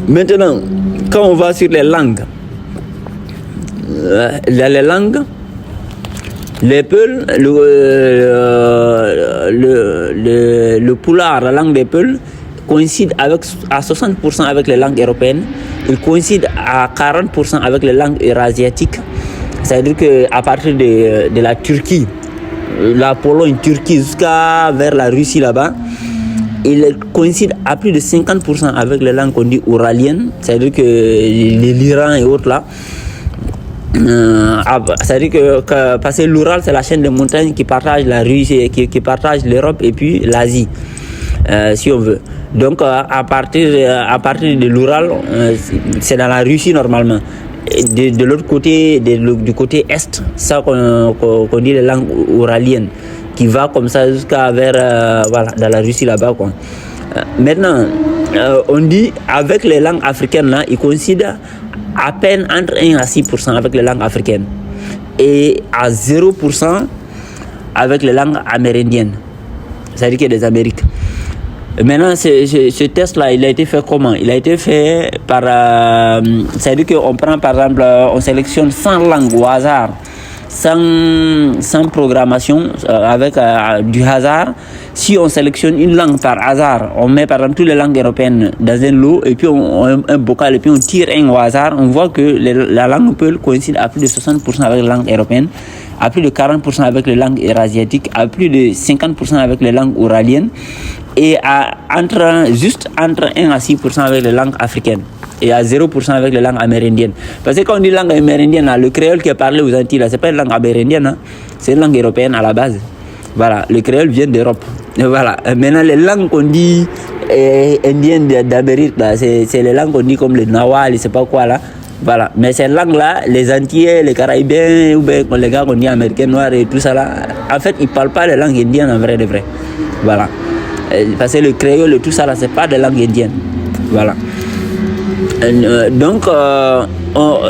Maintenant, quand on va sur les langues, les Peuls, le Pulaar, la langue des Peuls, coïncide à 60% avec les langues européennes. Il coïncide à 40% avec les langues eurasiatiques. C'est-à-dire qu'à partir de la Turquie, la Pologne, Turquie, jusqu'à vers la Russie là-bas, il coïncide à plus de 50% avec les langues qu'on dit ouraliennes. C'est-à-dire que l'Iran et autres là. C'est-à-dire que parce que l'Oural, c'est la chaîne de montagnes qui partage la Russie, qui partage l'Europe et puis l'Asie, si on veut. Donc à partir de l'Oural, c'est dans la Russie normalement. De l'autre côté, du côté est, ça qu'on dit les langues ouraliennes, qui va comme ça jusqu'à vers voilà, dans la Russie là-bas quoi. Maintenant, on dit avec les langues africaines là, ils considèrent à peine entre 1 à 6% avec les langues africaines et à 0% avec les langues amérindiennes, c'est-à-dire qu'il y a des Amériques. Maintenant, ce test-là, il a été fait comment? Il a été fait par... c'est-à-dire qu'on prend, par exemple, on sélectionne 100 langues au hasard, sans programmation, avec du hasard. Si on sélectionne une langue par hasard, on met par exemple toutes les langues européennes dans un lot, et puis un bocal, et puis on tire un au hasard, on voit que la langue Peul coïncide à plus de 60% avec les langues européennes, à plus de 40% avec les langues eurasiatiques, à plus de 50% avec les langues ouraliennes, et juste entre 1 à 6% avec les langues africaines, et à 0% avec les langues amérindiennes. Parce que quand on dit langue amérindienne, le créole qui est parlé aux Antilles, c'est pas une langue amérindienne, hein, c'est une langue européenne à la base. Voilà, le créole vient d'Europe. Voilà. Maintenant, les langues qu'on dit indiennes d'Amérique, là, c'est les langues qu'on dit comme le Nawal, je sais pas quoi là. Voilà. Mais ces langues-là, les Antillais, les Caraïbes, ou bien les gars qu'on dit américains, noirs et tout ça là, en fait, ils parlent pas les langues indiennes en vrai de vrai. Voilà. Parce que le créole et tout ça là, c'est pas des langues indiennes. Voilà. Donc,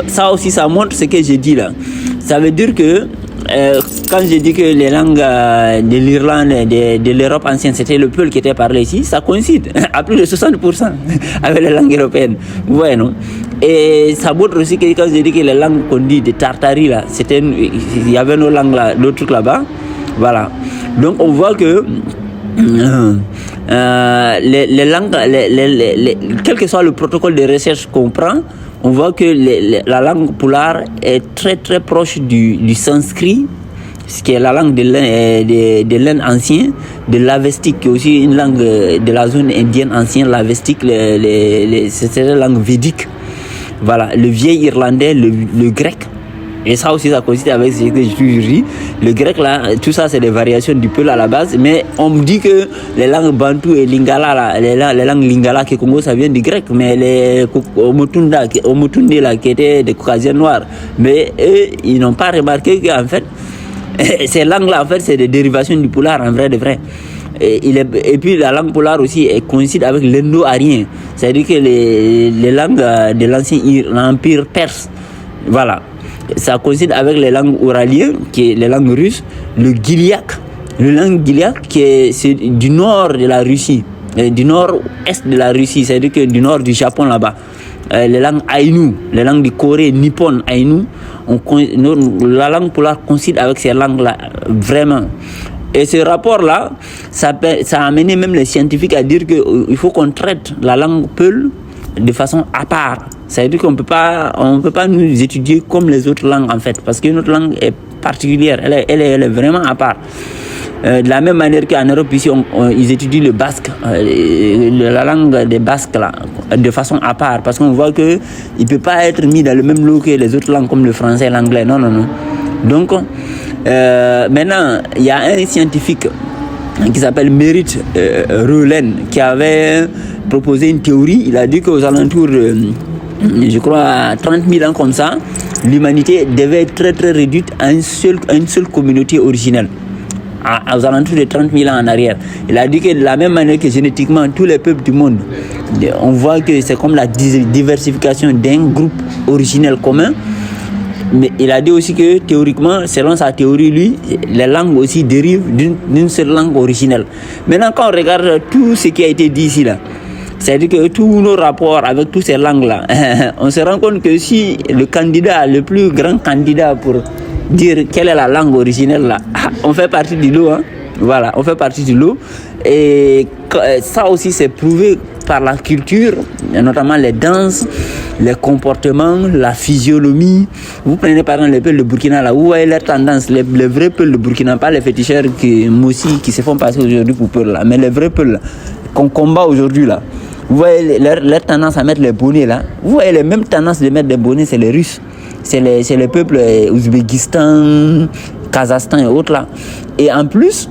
ça aussi, ça montre ce que j'ai dit là. Ça veut dire que quand j'ai dit que les langues de l'Irlande et de l'Europe ancienne, c'était le Peul qui était parlé ici, ça coïncide à plus de 60% avec les langues européennes. Vous voyez, non? Et ça montre aussi que quand j'ai dit que les langues qu'on dit de Tartarie, là, il y avait nos langues là, d'autres trucs là-bas. Voilà. Donc on voit que les langues, quel que soit le protocole de recherche qu'on prend, on voit que la langue pulaar est très très proche du sanskrit, ce qui est la langue de l'Inde ancienne, de l'avestique, qui est aussi une langue de la zone indienne ancienne, l'avestique, c'est la langue védique. Voilà, le vieil irlandais, le grec. Et ça aussi, ça coïncide avec ce que je dis. Le grec, là, tout ça, c'est des variations du Peul à la base. Mais on me dit que les langues bantou et lingala, là, les langues lingala qui Congo, ça vient du grec. Mais les Omotunde, là, qui étaient des Caucasiens noirs. Mais eux, ils n'ont pas remarqué qu'en fait, ces langues-là, en fait, c'est des dérivations du pulaar, en vrai de vrai. Et puis la langue pulaar aussi coïncide avec l'indo-arien. C'est-à-dire que les langues de l'ancien empire perse, voilà. Ça coïncide avec les langues ouraliennes, qui est les langues russes, le gilyak, c'est du nord de la Russie, du nord-est de la Russie, c'est-à-dire que du nord du Japon là-bas. Les langues aïnou, les langues de Corée, nippon, aïnou, la langue pulaar coïncide avec ces langues-là, vraiment. Et ce rapport-là, ça a amené même les scientifiques à dire qu'il faut qu'on traite la langue Peul de façon à part. C'est-à-dire qu'on peut pas nous étudier comme les autres langues en fait, parce que notre langue est particulière, elle est vraiment à part. De la même manière qu'en Europe ici, ils étudient le basque, la langue des basques là, de façon à part, parce qu'on voit que il peut pas être mis dans le même lot que les autres langues comme le français et l'anglais. Non. Donc maintenant, il y a un scientifique qui s'appelle Merit Reulen qui avait proposé une théorie. Il a dit qu'aux alentours je crois 30 000 ans comme ça, l'humanité devait être très très réduite à une seule communauté originelle, aux alentours de 30 000 ans en arrière. Il a dit que de la même manière que génétiquement tous les peuples du monde, on voit que c'est comme la diversification d'un groupe originel commun. Mais il a dit aussi que théoriquement, selon sa théorie, lui, les langues aussi dérivent d'une seule langue originelle. Maintenant, quand on regarde tout ce qui a été dit ici là, C'est-à-dire que tous nos rapports avec toutes ces langues-là, on se rend compte que si le candidat, le plus grand candidat pour dire quelle est la langue originelle là, on fait partie du lot, hein. Voilà, on fait partie du lot. Et ça aussi c'est prouvé par la culture, notamment les danses, les comportements, la physionomie. Vous prenez par exemple les peuples de Burkina là, vous voyez leur tendance, les vrais peuples de Burkina, pas les féticheurs qui se font passer aujourd'hui pour peuples là, mais les vrais peuples qu'on combat aujourd'hui là. Vous voyez leur tendance à mettre les bonnets là. Vous voyez les mêmes tendances de mettre des bonnets, c'est les Russes. C'est les peuples Ouzbékistan, Kazakhstan et autres là. Et en plus,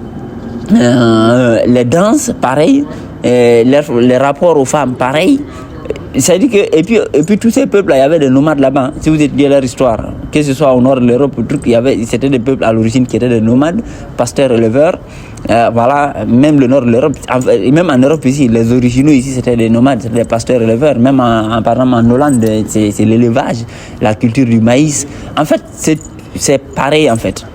les danses, pareil. Les rapports aux femmes, pareil. C'est-à-dire que, et puis tous ces peuples là, il y avait des nomades là-bas. Si vous étudiez leur histoire, que ce soit au nord de l'Europe, c'était des peuples à l'origine qui étaient des nomades, pasteurs, éleveurs. Voilà, même le nord de l'Europe, et même en Europe ici, les originaux ici c'était des nomades, c'était des pasteurs, éleveurs. Même par exemple en Hollande, c'est l'élevage, la culture du maïs. En fait, c'est pareil en fait.